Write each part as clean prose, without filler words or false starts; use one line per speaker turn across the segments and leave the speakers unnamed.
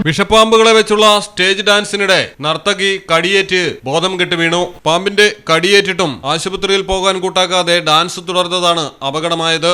വിഷപ്പാമ്പുകളെ വെച്ചുള്ള സ്റ്റേജ് ഡാൻസിനിടെ നർത്തകി കടിയേറ്റ് ബോധം കെട്ട് വീണു. പാമ്പിന്റെ കടിയേറ്റിട്ടും ആശുപത്രിയിൽ പോകാൻ കൂട്ടാക്കാതെ ഡാൻസ് തുടർന്നതാണ് അപകടമായത്.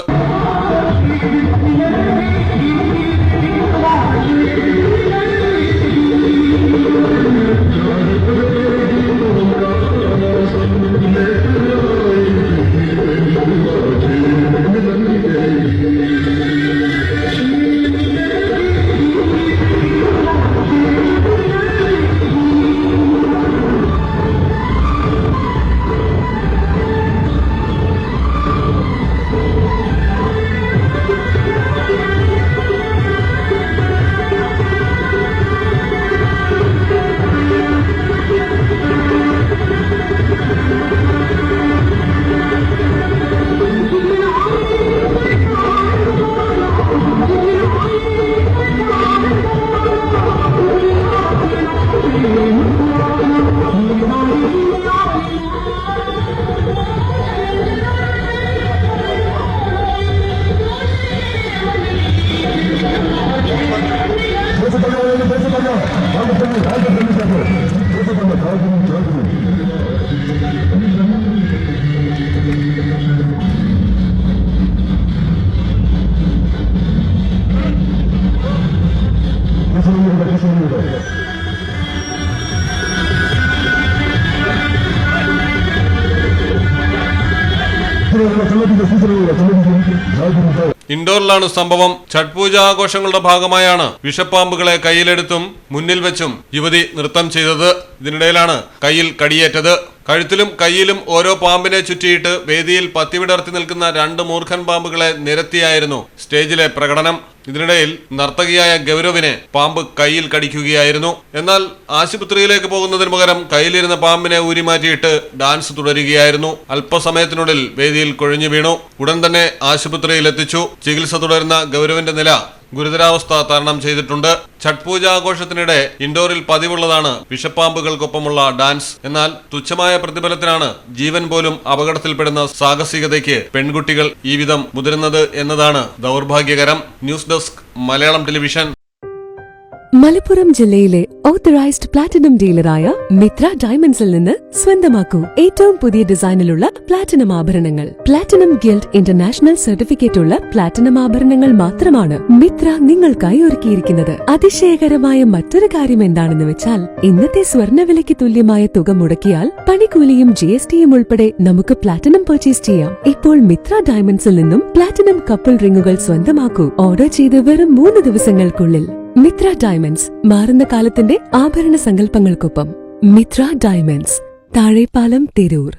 ഇൻഡോറിലാണ് സംഭവം. ഛഠ് പൂജ ആഘോഷങ്ങളുടെ ഭാഗമായാണ് വിഷപ്പാമ്പുകളെ കയ്യിലെടുത്തും മുന്നിൽ വെച്ചും യുവതി നൃത്തം ചെയ്തത്. ഇതിനിടയിലാണ് കയ്യിൽ കടിയേറ്റത്. കഴുത്തിലും കയ്യിലും ഓരോ പാമ്പിനെ ചുറ്റിയിട്ട് വേദിയിൽ പത്തിവിടർത്തി നിൽക്കുന്ന 2 മൂർഖൻ പാമ്പുകളെ നിരത്തിയായിരുന്നു സ്റ്റേജിലെ പ്രകടനം. ഇതിനിടയിൽ നർത്തകിയായ ഗൗരവിനെ പാമ്പ് കയ്യിൽ കടിക്കുകയായിരുന്നു. എന്നാൽ ആശുപത്രിയിലേക്ക് പോകുന്നതിന് പകരം കയ്യിലിരുന്ന പാമ്പിനെ ഊരിമാറ്റിയിട്ട് ഡാൻസ് തുടരുകയായിരുന്നു. അല്പസമയത്തിനുള്ളിൽ വേദിയിൽ കുഴഞ്ഞു വീണു. ഉടൻ തന്നെ ആശുപത്രിയിൽ എത്തിച്ചു. ചികിത്സ തുടരുന്ന ഗൗരവിന്റെ നില ഗുരുതരാവസ്ഥ തരണം ചെയ്തിട്ടുണ്ട്. ഛഠ് പൂജ ആഘോഷത്തിനിടെ ഇൻഡോറിൽ പതിവുള്ളതാണ് വിഷപ്പാമ്പുകൾക്കൊപ്പമുള്ള ഡാൻസ്. എന്നാൽ തുച്ഛമായ പ്രതിഫലത്തിനാണ് ജീവൻ പോലും അപകടത്തിൽപ്പെടുന്ന സാഹസികതയ്ക്ക് പെൺകുട്ടികൾ ഈ വിധം മുതിരുന്നത് എന്നതാണ് ദൗർഭാഗ്യകരം. News desk Malayalam television.
Malappuram ജില്ലയിലെ ഓത്തറൈസ്ഡ് പ്ലാറ്റിനം ഡീലറായ മിത്ര ഡയമണ്ട്സിൽ നിന്ന് സ്വന്തമാക്കൂ ഏറ്റവും പുതിയ ഡിസൈനിലുള്ള പ്ലാറ്റിനം ആഭരണങ്ങൾ. പ്ലാറ്റിനം ഗിൽഡ് ഇന്റർനാഷണൽ സർട്ടിഫിക്കറ്റ് ഉള്ള പ്ലാറ്റിനം ആഭരണങ്ങൾ മാത്രമാണ് മിത്ര നിങ്ങൾക്കായി ഒരുക്കിയിരിക്കുന്നത്. അതിശയകരമായ മറ്റൊരു കാര്യം എന്താണെന്ന് വെച്ചാൽ ഇന്നത്തെ സ്വർണ്ണവിലയ്ക്ക് തുല്യമായ തുക മുടക്കിയാൽ പണിക്കൂലിയും GSTയും ഉൾപ്പെടെ നമുക്ക് പ്ലാറ്റിനം പർച്ചേസ് ചെയ്യാം. ഇപ്പോൾ മിത്ര ഡയമണ്ട്സിൽ നിന്നും പ്ലാറ്റിനം കപ്പിൾ റിങ്ങുകൾ സ്വന്തമാക്കൂ. ഓർഡർ ചെയ്ത് വെറും 3 ദിവസങ്ങൾക്കുള്ളിൽ. മിത്ര ഡയമണ്ട്സ്, മാറുന്ന കാലത്തിന്റെ ആഭരണ സങ്കല്പങ്ങൾക്കൊപ്പം. മിത്ര ഡയമണ്ട്സ്, താഴെപ്പാലം, തിരൂർ.